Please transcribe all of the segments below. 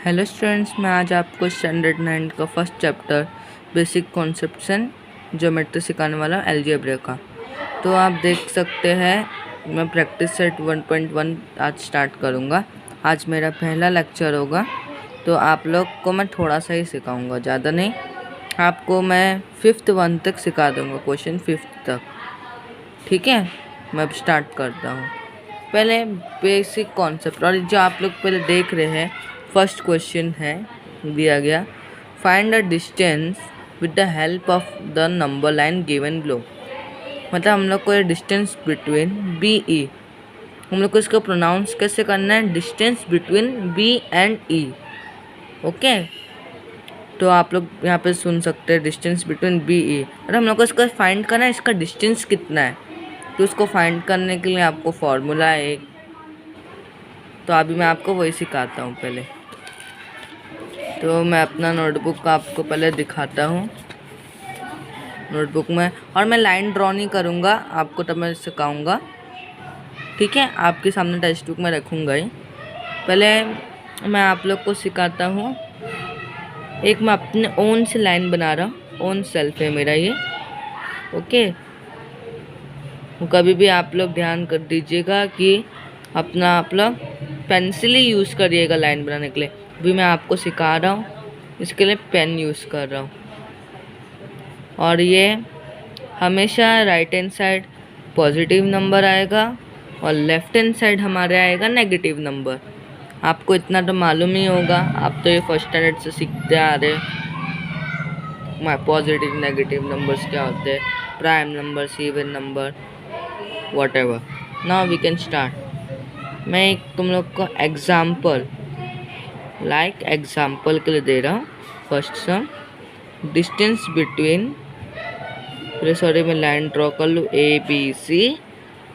Hello students, मैं आज आपको स्टैंडर्ड 9 का first chapter basic conception geometry सिखाने वाला हूँ अलजेब्रा का। तो आप देख सकते हैं मैं प्रैक्टिस सेट 1.1 आज स्टार्ट करूँगा। आज मेरा पहला लेक्चर होगा, तो आप लोग को मैं थोड़ा सा ही सिखाऊंगा, ज़्यादा नहीं। आपको मैं 5th 1 तक सिखा दूँगा, क्वेश्चन 5th तक। ठीक है, मैं अब स्टार्ट करता हूँ। पहले बेसिक कॉन्सेप्ट, और जो आप लोग पहले देख रहे हैं फर्स्ट क्वेश्चन है दिया गया, find the distance with the help of the number line given below. मतलब हम लोग को ये डिस्टेंस बिटवीन बी ई, हम लोग को इसको प्रोनाउंस कैसे करना है, distance between B and E. Okay, तो आप लोग यहाँ पे सुन सकते हैं डिस्टेंस बिटवीन बी ई, और हम लोग को इसका फाइंड करना है, इसका डिस्टेंस कितना है। तो उसको फाइंड करने के लिए आपको फॉर्मूला है एक, तो अभी मैं आपको वही सिखाता हूँ। पहले तो मैं अपना नोटबुक आपको पहले दिखाता हूँ नोटबुक में, और मैं लाइन ड्रॉ नहीं करूँगा आपको, तब मैं सिखाऊँगा। ठीक है, आपके सामने टेक्स्ट बुक में रखूँगा ही। पहले मैं आप लोग को सिखाता हूँ, एक मैं अपने ओन से लाइन बना रहा हूँ, ओन सेल्फ है मेरा ये। ओके, कभी भी आप लोग ध्यान कर दीजिएगा कि अपना आप लोग पेंसिल ही यूज़ करिएगा लाइन बनाने के लिए। भी मैं आपको सिखा रहा हूँ, इसके लिए पेन यूज़ कर रहा हूँ। और ये हमेशा right hand side positive number आएगा और लेफ्ट हैंड साइड हमारे आएगा नेगेटिव नंबर। आपको इतना तो मालूम ही होगा, आप तो ये फर्स्ट स्टैंडर्ड से सीखते आ रहे। पॉजिटिव नेगेटिव नंबर्स क्या होते हैं, prime number, even number, whatever. Now we can start. मैं एक तुम लोग को एग्जाम्पल के लिए दे रहा हूँ। First sum, distance between, sorry मैं लाइन ड्रॉ कर लूँ, A B C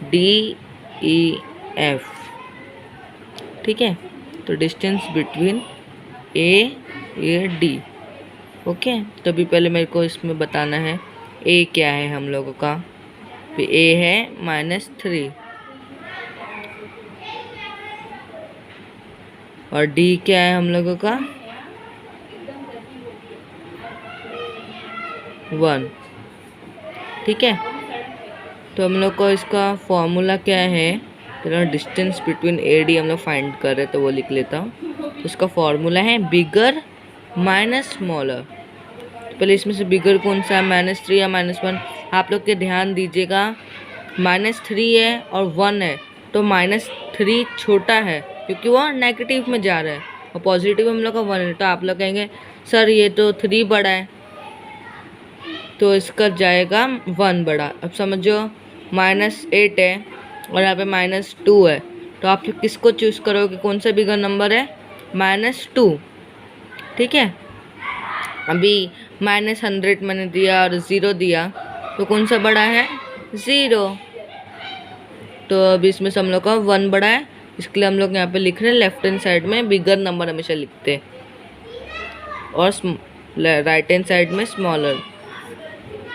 D E F. ठीक है, तो distance between A D. Okay, तो अभी पहले मेरे को इसमें बताना है ए क्या है हम लोगों का। ए है -3 और डी क्या है हम लोगों का 1। ठीक है, तो हम लोग को इसका फॉर्मूला क्या है, तो डिस्टेंस बिटवीन ए डी हम लोग फाइंड कर रहे हैं, तो वो लिख लेता हूँ। तो इसका फॉर्मूला है बिगर माइनस स्मॉलर। पहले इसमें से बिगर कौन सा है, -3 या -1। आप लोग के ध्यान दीजिएगा, -3 है और 1 है, तो -3 छोटा है क्योंकि वो नेगेटिव में जा रहा है, और पॉजिटिव हम लोग का 1 है। तो आप लोग कहेंगे सर ये तो 3 बड़ा है, तो इसका जाएगा 1 बड़ा। अब समझो -8 है और यहाँ पे -2 है, तो आप लोग किसको चूज़ करोगे, कौन सा बिगर नंबर है, -2। ठीक है, अभी -100 मैंने दिया और 0 दिया, तो कौन सा बड़ा है, 0। तो अभी इसमें से हम लोग का 1 बड़ा है, इसके लिए हम लोग यहाँ पे लिख रहे हैं लेफ्ट हैंड साइड में बिगर नंबर हमेशा लिखते हैं, और राइट हैंड साइड में स्मॉलर।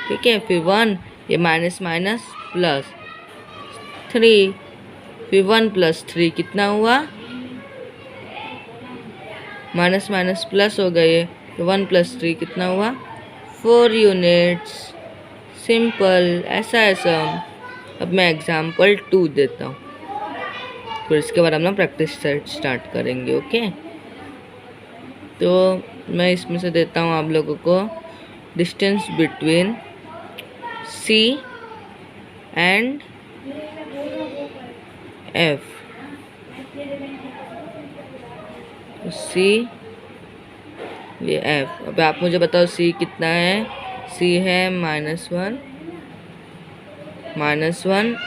ठीक है, फिर 1, ये माइनस माइनस प्लस 3, फिर 1 + 3 कितना हुआ, माइनस माइनस प्लस हो गए, तो 1 + 3 कितना हुआ, 4 यूनिट्स। सिंपल, ऐसा है सम। अब मैं एग्जाम्पल 2 देता हूँ, फिर इसके बाद हम लोग प्रैक्टिस सेट स्टार्ट करेंगे। ओके, तो मैं इसमें से देता हूँ आप लोगों को distance between C and F. C, ये एफ। अब आप मुझे बताओ सी कितना है, सी है -1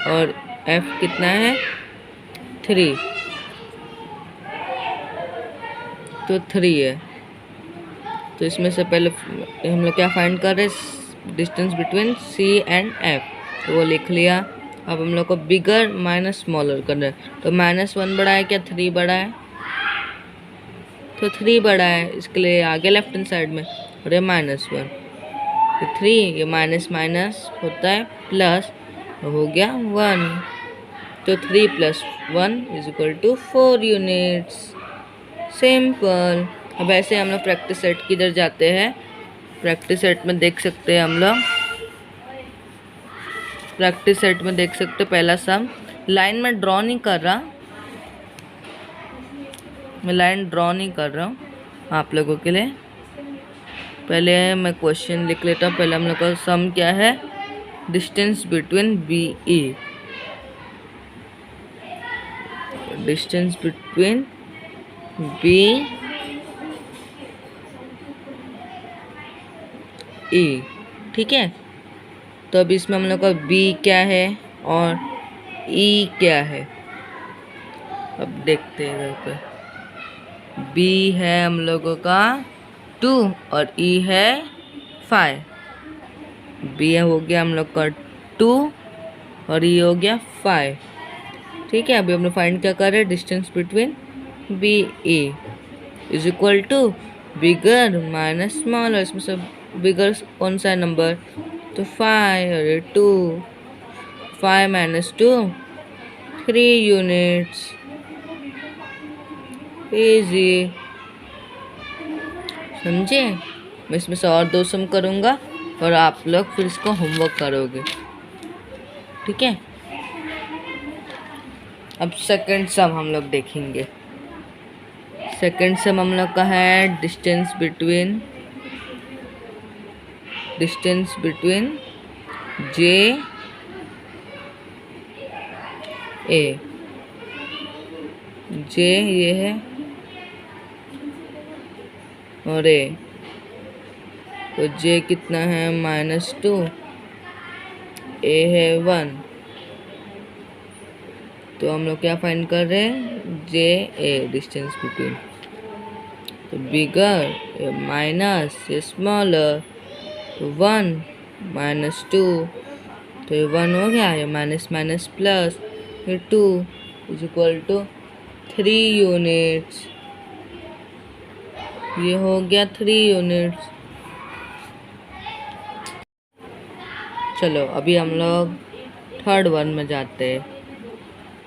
और एफ कितना है 3, तो 3 है। तो इसमें से पहले हम लोग क्या फाइंड कर रहे हैं, distance between C and F, तो वो लिख लिया। अब हम लोग को बिगर माइनस स्मॉलर करना है, तो -1 बड़ा है क्या 3 बड़ा है, तो 3 बड़ा है, इसके लिए आगे लेफ्ट हैंड साइड में, और ये -1, तो 3, ये माइनस माइनस होता है प्लस, हो गया 1, तो 3 + 1 = 4 यूनिट्स। सिंपल। अब ऐसे हम लोग प्रैक्टिस सेट की इधर जाते हैं। प्रैक्टिस सेट में देख सकते हैं हम लोग, प्रैक्टिस सेट में देख सकते हैं पहला सम। लाइन में ड्रॉ नहीं कर रहा, मैं लाइन ड्रॉ नहीं कर रहा हूँ आप लोगों के लिए। पहले मैं क्वेश्चन लिख लेता हूँ। पहले हम लोग का सम क्या है, distance between B E, distance between B E, ठीक है। तो अब इसमें हम लोग का बी क्या है और ई क्या है, अब देखते हैं इधर पे। बी है हम लोगों का 2 और ई है 5। बी हो गया हम लोग का 2 और ई हो गया 5, ठीक है। अभी हम लोग फाइंड क्या कर रहे हैं, distance between B E is equal to bigger minus smaller. इसमें से बिगर कौन सा है नंबर, तो 5 और 2, 5 माइनस 2 3 यूनिट्स, इजी, समझे। मैं इसमें से और 2 सम करूँगा और आप लोग फिर इसको होमवर्क करोगे, ठीक है। अब सेकंड सम हम लोग देखेंगे। सेकंड सम हम लोग का है डिस्टेंस बिटवीन जे ए, जे ये है और ए, तो जे कितना है -2, ए है 1, तो हम लोग क्या फाइंड कर रहे हैं, जे ए डिस्टेंस बिटवीन। तो बिगर माइनस ये स्मॉलर, तो 1 -2, तो ये 1 हो गया, ये माइनस माइनस प्लस, ये 2 इज इक्वल टू 3 यूनिट्स, ये हो गया 3 यूनिट्स। चलो अभी हम लोग थर्ड वन में जाते हैं,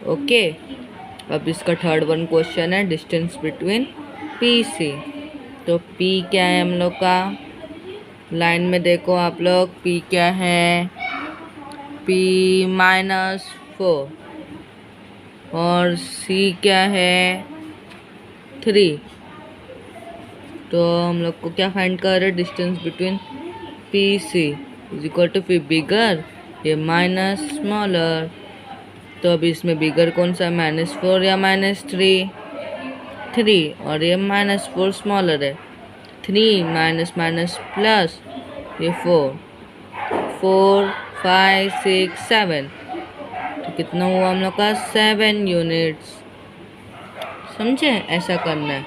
ओके। अब इसका थर्ड वन क्वेश्चन है डिस्टेंस बिटवीन पी सी। तो पी क्या है हम लोग का, लाइन में देखो आप लोग, पी क्या है, पी -4 और सी क्या है 3। तो हम लोग को क्या फाइंड कर रहे हैं, distance between P C is equal to P bigger ये माइनस स्मॉलर। तो अभी इसमें बिगर कौन सा, -4 या -3, 3, और ये -4 स्मॉलर है, 3 माइनस माइनस प्लस ये 4, 4 5 6 7, तो कितना हुआ हम लोग का 7 यूनिट्स, समझे। ऐसा करना है।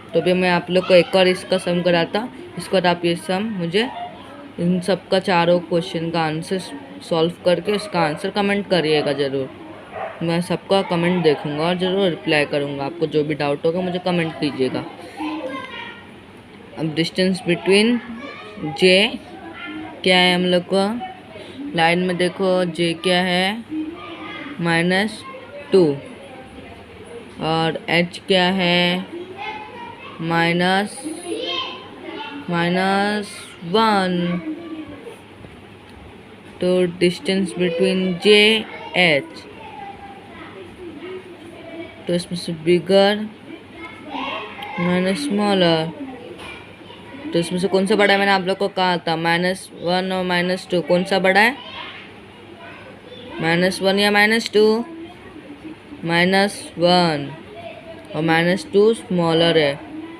तो अभी मैं आप लोग को एक और इसका सम कराता, इसके बाद आप ये सम मुझे इन सब का चारों क्वेश्चन का आंसर सॉल्व करके इसका आंसर कमेंट करिएगा ज़रूर। मैं सबका कमेंट देखूंगा और ज़रूर रिप्लाई करूंगा। आपको जो भी डाउट होगा मुझे कमेंट कीजिएगा। अब डिस्टेंस बिटवीन जे क्या है हम लोग को, लाइन में देखो, जे क्या है -2 और एच क्या है -1। तो डिस्टेंस बिटवीन जे एच, तो इसमें से बिगर माइनस स्मॉलर, तो इसमें से कौन सा बड़ा है, मैंने आप लोग को कहा था -1 और -2 कौन सा बड़ा है, -1 या -2, -1 और -2 स्मॉलर है।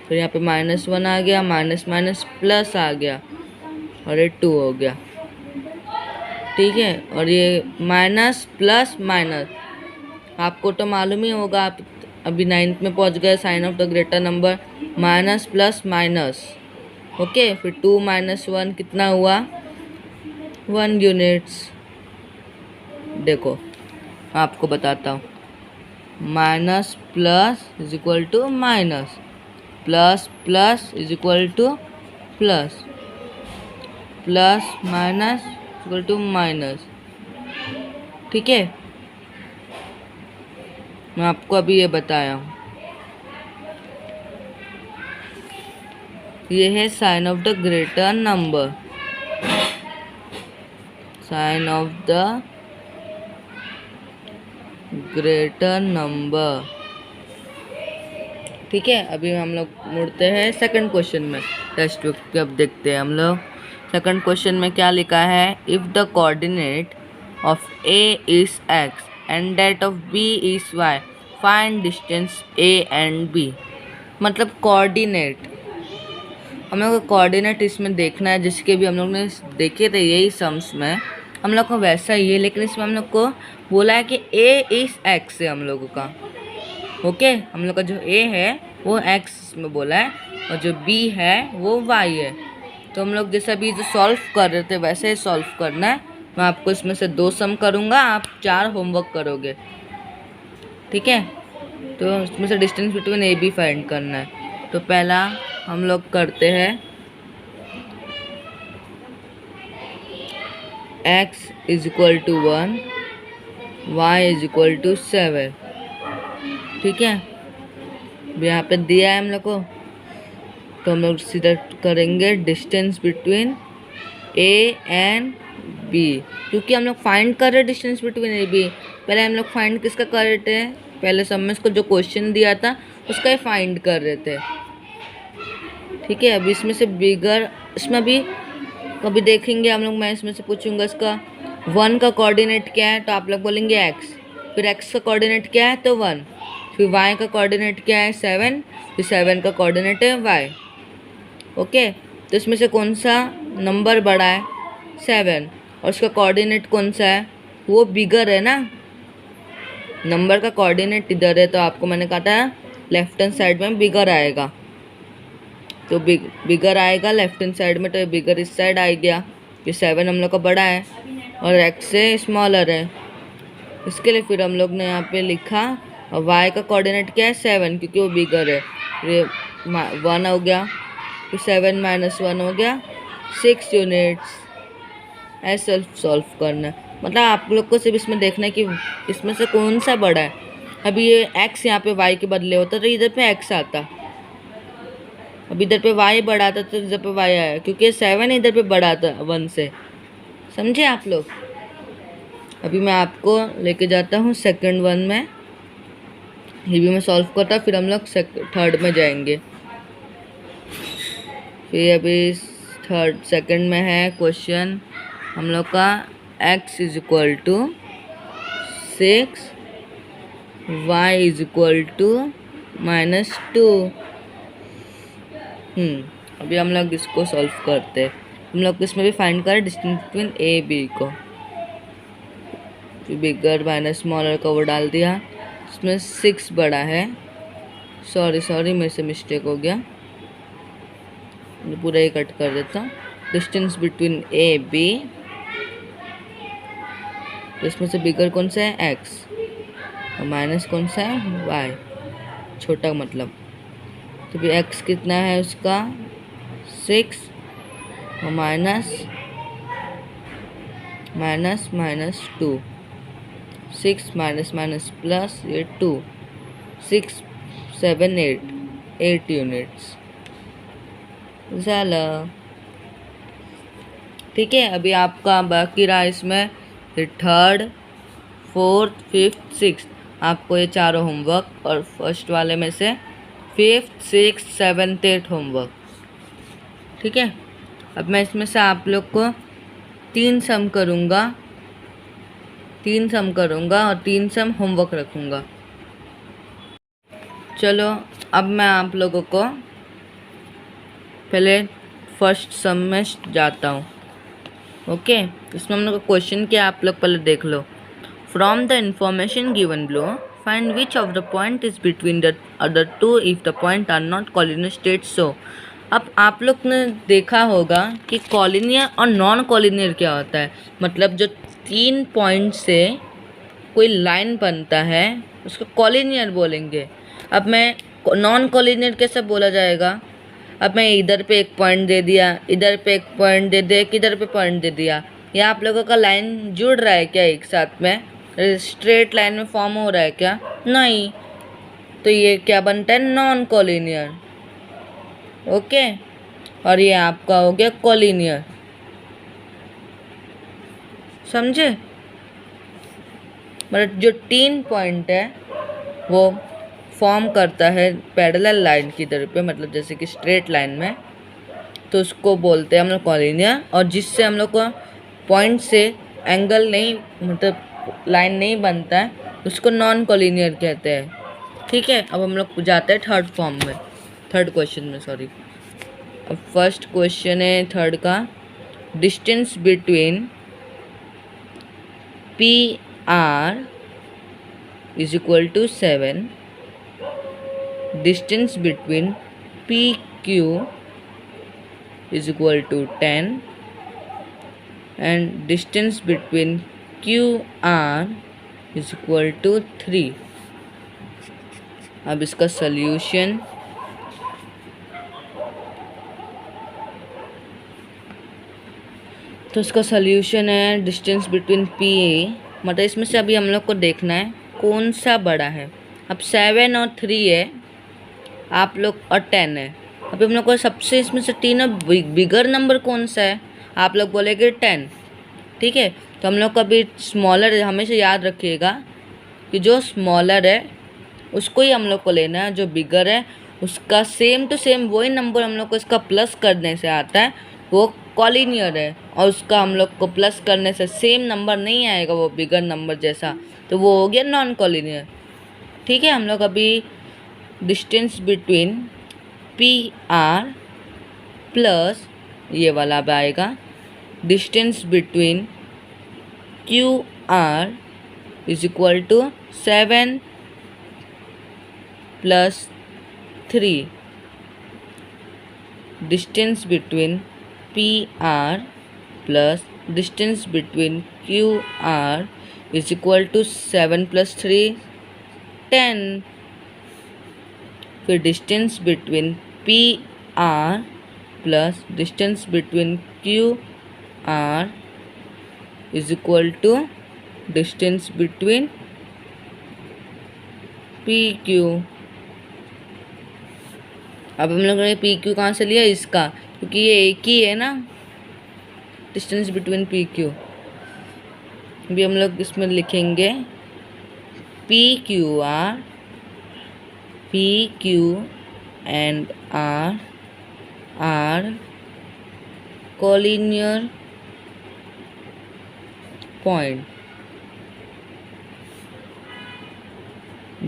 फिर यहाँ पे -1 आ गया, माइनस माइनस प्लस आ गया और ये 2 हो गया, ठीक है। और ये माइनस प्लस माइनस आपको तो मालूम ही होगा, आप अभी 9th में पहुँच गए, sign of the greater number minus plus minus, okay. फिर 2 - 1 कितना हुआ, 1 यूनिट्स। देखो आपको बताता हूँ, minus plus is equal to minus, plus plus is equal to plus, plus minus equal to minus, ठीक है। मैं आपको अभी ये बताया हूँ। ये है sign of the greater number, sign of the greater number. ठीक है, अभी हम लोग मुड़ते हैं सेकंड क्वेश्चन में, टेक्स्ट बुक पे। अब देखते हैं हम लोग सेकंड क्वेश्चन में क्या लिखा है। If the coordinate of A is X and that of B is Y, find distance A and B. मतलब कोऑर्डिनेट, हम लोग को कोऑर्डिनेट इसमें देखना है, जिसके भी हम लोग ने देखे थे यही सम्स में, हम लोग को वैसा ही है, लेकिन इसमें हम लोग को बोला है कि ए इज एक्स है हम लोगों का। ओके, हम लोग का जो ए है वो एक्स में बोला है और जो बी है वो वाई है। तो हम लोग जैसा भी जो सॉल्व कर रहे थे वैसे ही सॉल्व करना है। मैं आपको इसमें से 2 सम करूँगा, आप 4 होमवर्क करोगे। ठीक है, तो इसमें से distance between A B find करना है। तो पहला हम लोग करते हैं x is equal to 1, y is equal to 7। ठीक है, यहाँ पे दिया है हम लोग को, तो हम लोग सीधा करेंगे distance between A and B, क्योंकि हम लोग फाइंड कर रहे हैं डिस्टेंस बिटवीन ए बी। पहले हम लोग फाइंड किसका कर रहे थे, पहले सब में इसको जो क्वेश्चन दिया था उसका ही फाइंड कर रहे थे। ठीक है, अभी इसमें से बिगर, इसमें भी कभी देखेंगे हम लोग, मैं इसमें से पूछूंगा इसका 1 का कोऑर्डिनेट क्या है, तो आप लोग बोलेंगे x, फिर x का कोऑर्डिनेट क्या है तो 1, फिर y का कोऑर्डिनेट क्या है 7, फिर 7 का कोऑर्डिनेट है y। ओके, तो इसमें से कौन सा नंबर बड़ा है 7, और उसका कोऑर्डिनेट कौन सा है, वो बिगर है ना। नंबर का कोऑर्डिनेट इधर है, तो आपको मैंने कहा था लेफ्ट हैंड साइड में बिगर आएगा, तो बिगर आएगा लेफ्ट हैंड साइड में, तो ये बिगर इस साइड आ गया। ये 7 हम लोग का बड़ा है और x से स्मॉलर है, इसके लिए फिर हम लोग ने यहाँ पे लिखा। और y का कोऑर्डिनेट क्या है 7, क्योंकि वो बिगर है, ये 1 हो गया, फिर 7 - 1 हो गया 6 यूनिट्स। ऐसे सॉल्व करना है, मतलब आप लोग को सिर्फ इसमें देखना है कि इसमें से कौन सा बड़ा है। अभी ये x यहाँ पे y के बदले होता तो इधर पे x आता, अब इधर पे y बड़ा था तो इधर पे y आया, क्योंकि 7 इधर पे बड़ा था 1 से। समझे आप लोग। अभी मैं आपको लेके जाता हूँ सेकंड 1 में, ये भी मैं सॉल्व करता, फिर हम लोग थर्ड में जाएंगे। फिर अभी सेकंड में है क्वेश्चन हम लोग का, x is equal to 6, y is equal to -2। अभी हम लोग इसको सॉल्व करते हैं। हम लोग इसमें भी फाइंड करें डिस्टेंस बिटवीन ए बी को, बिगर माइनस स्मॉलर का वो डाल दिया, इसमें 6 बड़ा है। सॉरी मेरे से मिस्टेक हो गया, पूरा ही कट कर देता हूँ। डिस्टेंस बिटवीन ए बी, तो इसमें से बिगर कौन सा है x और माइनस कौन सा है y, छोटा मतलब। तो भी x कितना है उसका 6 और -2, 6 माइनस प्लस ये 2, 6 7 8 यूनिट्स झालं। ठीक है, अभी आपका बाकी रहा इसमें थर्ड, फोर्थ, फिफ्थ, सिक्स्थ, आपको ये चारों होमवर्क, और फर्स्ट वाले में से 5th, 6th, 7th, 8th homework. ठीक है, अब मैं इसमें से आप लोग को 3 सम करूँगा और 3 सम होमवर्क रखूँगा। चलो अब मैं आप लोगों को पहले फर्स्ट सम में जाता हूँ। ओके, इसमें हम लोग का क्वेश्चन क्या आप लोग पहले देख लो। From the information given below, find which of the point is between the other two if the point are not collinear state so. अब आप लोग ने देखा होगा कि कॉलिनियर और नॉन कॉलिनियर क्या होता है। मतलब जो 3 पॉइंट से कोई लाइन बनता है उसको कॉलिनियर बोलेंगे। अब मैं नॉन कॉलिनियर कैसे बोला जाएगा। अब मैं इधर पे एक पॉइंट दे दिया, इधर पे एक पॉइंट दे दिया, इधर पे पॉइंट दे दिया, या आप लोगों का लाइन जुड़ रहा है क्या एक साथ में, स्ट्रेट लाइन में फॉर्म हो रहा है क्या, नहीं, तो ये क्या बनता है नॉन कॉलिनियर। ओके, और ये आपका हो गया कॉलिनियर। समझे? मतलब जो 3 पॉइंट है वो फॉर्म करता है पैरेलल लाइन की तरह पे, मतलब जैसे कि स्ट्रेट लाइन में, तो उसको बोलते हैं हम लोग कॉलिनियर। और जिससे हम लोग को पॉइंट से एंगल नहीं, मतलब लाइन नहीं बनता है, उसको नॉन कॉलिनियर कहते हैं। ठीक है, अब हम लोग जाते हैं थर्ड क्वेश्चन में, सॉरी। अब फर्स्ट क्वेश्चन है थर्ड का, distance between P R is equal to 7, distance between P Q is equal to 10 and distance between Q R is equal to 3। अब इसका सल्यूशन, तो इसका सल्यूशन है डिस्टेंस बिटवीन पी ए, मतलब इसमें से अभी हम लोग को देखना है कौन सा बड़ा है। अब 7 और 3 है आप लोग, और 10 है। अभी हम लोग को सबसे इसमें से तीनों बिगर नंबर कौन सा है, आप लोग बोलेंगे 10। ठीक है, तो हम लोग को अभी स्मॉलर हमेशा याद रखिएगा कि जो स्मॉलर है उसको ही हम लोग को लेना है, जो बिगर है उसका सेम टू सेम वही नंबर हम लोग को इसका प्लस करने से आता है, वो कॉलिनियर है। और उसका हम लोग को प्लस करने से सेम नंबर नहीं आएगा वो बिगर नंबर जैसा, तो वो हो गया नॉन कॉलिनियर। ठीक है, हम लोग अभी distance between P R plus ये वाला अब आएगा distance between Q R is equal to 7 plus 3, distance between P R plus distance between Q R is equal to 7 plus 3 10। फिर distance between P R plus distance between Q R is equal to distance between P Q. अब हम लोग ने P Q कहाँ से लिया, इसका, क्योंकि ये एक ही है ना, डिस्टेंस बिटवीन पी क्यू। अभी हम लोग इसमें लिखेंगे P Q and R are collinear point.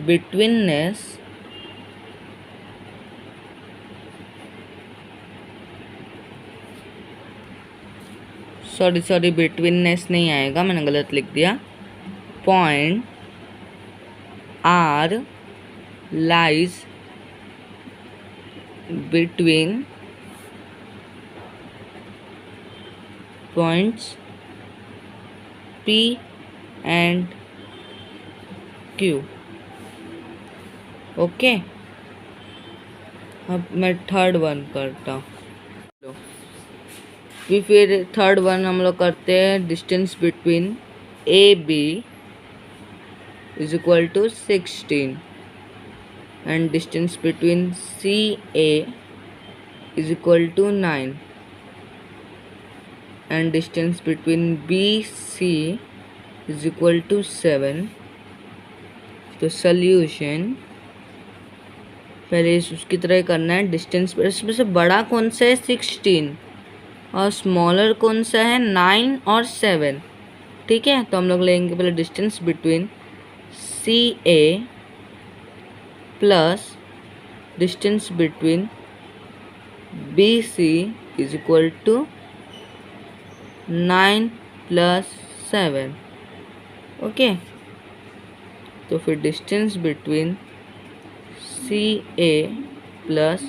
Betweenness sorry betweenness नहीं आएगा, मैंने गलत लिख दिया। Point R lies between points P and Q. Okay, अब मैं थर्ड वन करता हूँ। फिर थर्ड वन हम लोग करते हैं distance between A B is equal to 16 and distance between C A is equal to 9 and distance between B C is equal to 7। तो सल्यूशन पहले उसकी तरह करना है। डिस्टेंस इसमें से बड़ा कौन सा है 16 और स्मॉलर कौन सा है 9 और 7। ठीक है, तो हम लोग लेंगे पहले distance between C A plus distance between B C is equal to 9 plus 7। Okay, तो फिर distance between C A plus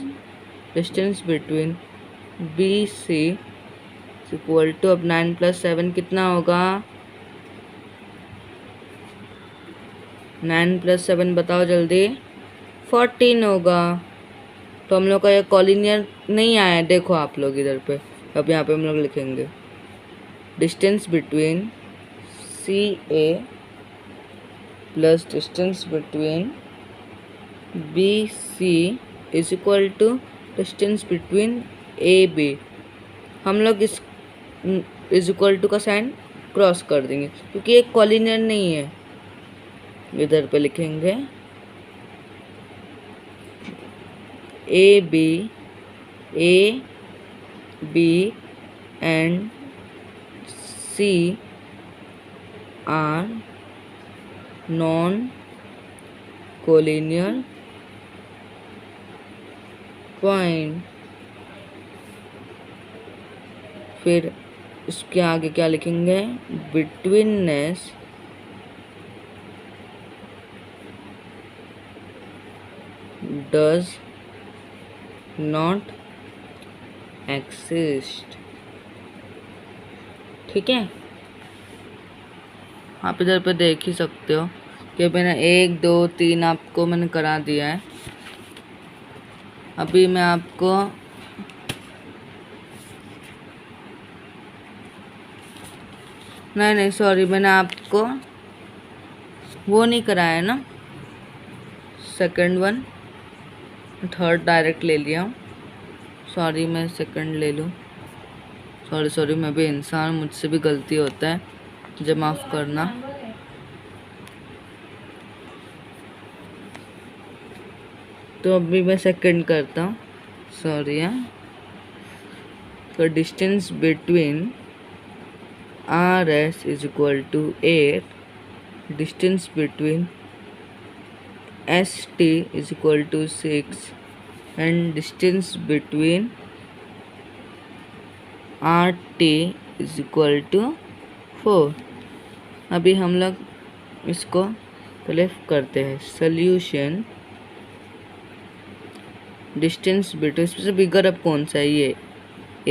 distance between B C equal to, अब 9 प्लस 7 कितना होगा, 9 प्लस 7 बताओ जल्दी, 14 होगा। तो हम लोग का ये कॉलिनियर नहीं आया, देखो आप लोग इधर पे। अब यहाँ पे हम लोग लिखेंगे distance between C A plus distance between B C is equal to distance between A B, हम लोग इस इज इक्वल टू का साइन क्रॉस कर देंगे क्योंकि एक कॉलिनियर नहीं है। इधर पे लिखेंगे A B and C are non collinear point. फिर इसके आगे क्या लिखेंगे, बिटवीननेस डज नॉट एक्सिस्ट। ठीक है, आप इधर पे देख ही सकते हो कि मैंने 1 2 3 आपको मैंने करा दिया है। अभी मैं आपको नहीं सॉरी, मैंने आपको वो नहीं कराया ना, सेकंड वन, थर्ड डायरेक्ट ले लिया हूँ। सॉरी, मैं सेकंड ले लूँ। सॉरी, मैं भी इंसान, मुझसे भी गलती होता है, मुझे माफ़ करना। तो अभी मैं सेकंड करता हूँ, सॉरी। तो distance between RS is equal to 8, distance between ST is equal to 6 and distance between RT is equal to 4। अभी हम लोग इसको पहले करते हैं सॉल्यूशन। डिस्टेंस बिटवीन, इसमें से बिगर अब कौन सा है, ये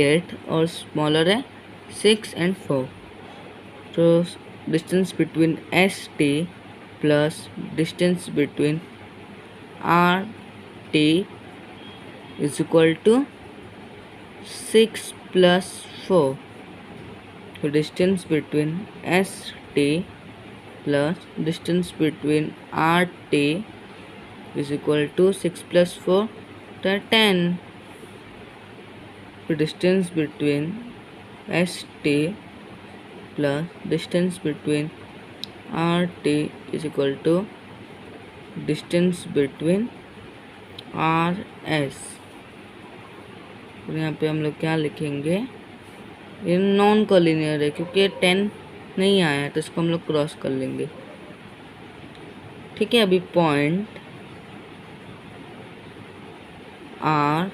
8 और स्मॉलर है 6 and 4। तो distance between ST plus distance between RT is equal to 6 plus 4। तो distance between ST plus distance between RT is equal to 6 plus 4 तो 10। तो distance between ST plus distance between RT is equal to distance between RS। यहाँ पे हम लोग क्या लिखेंगे, ये नॉन कोलिनियर है क्योंकि 10 नहीं आया है, तो इसको हम लोग क्रॉस कर लेंगे। ठीक है, अभी point R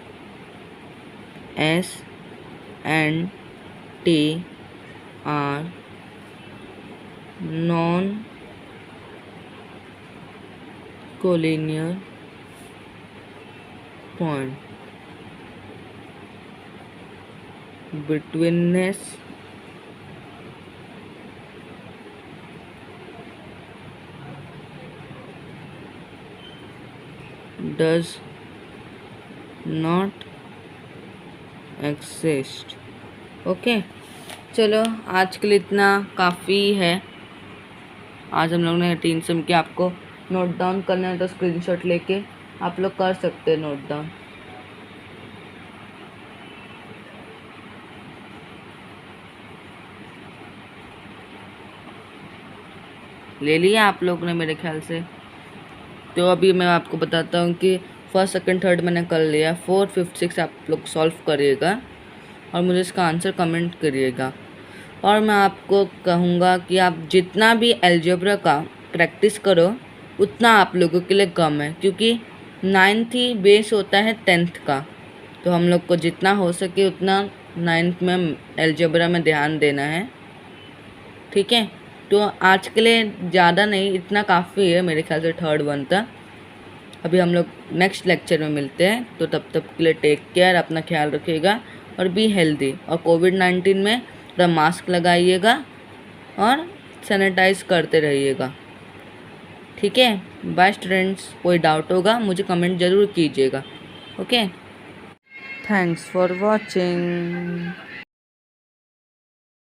S and T are non-collinear point. Betweenness does not exist। Okay, चलो आज के लिए इतना काफ़ी है। आज हम लोग ने 3 सम के, आपको नोट डाउन करना है तो स्क्रीनशॉट लेके आप लोग कर सकते हैं नोट डाउन। ले लिया आप लोग ने मेरे ख्याल से। तो अभी मैं आपको बताता हूँ कि फर्स्ट सेकंड थर्ड मैंने कर लिया, 4 5 6 आप लोग सॉल्व करिएगा और मुझे इसका आंसर कमेंट करिएगा। और मैं आपको कहूँगा कि आप जितना भी अलजेब्रा का प्रैक्टिस करो उतना आप लोगों के लिए कम है, क्योंकि 9th ही बेस होता है 10th का। तो हम लोग को जितना हो सके उतना 9th में अलजेब्रा में ध्यान देना है। ठीक है, तो आज के लिए ज़्यादा नहीं, इतना काफ़ी है मेरे ख्याल से थर्ड वन तक। अभी हम लोग नेक्स्ट लेक्चर में मिलते हैं, तो तब तक के लिए टेक केयर, अपना ख्याल रखिएगा और बी हेल्दी। और कोविड-19 में पूरा मास्क लगाइएगा और सैनिटाइज करते रहिएगा। ठीक है, बाय स्टूडेंट्स। कोई डाउट होगा मुझे कमेंट ज़रूर कीजिएगा। Okay, thanks for watching.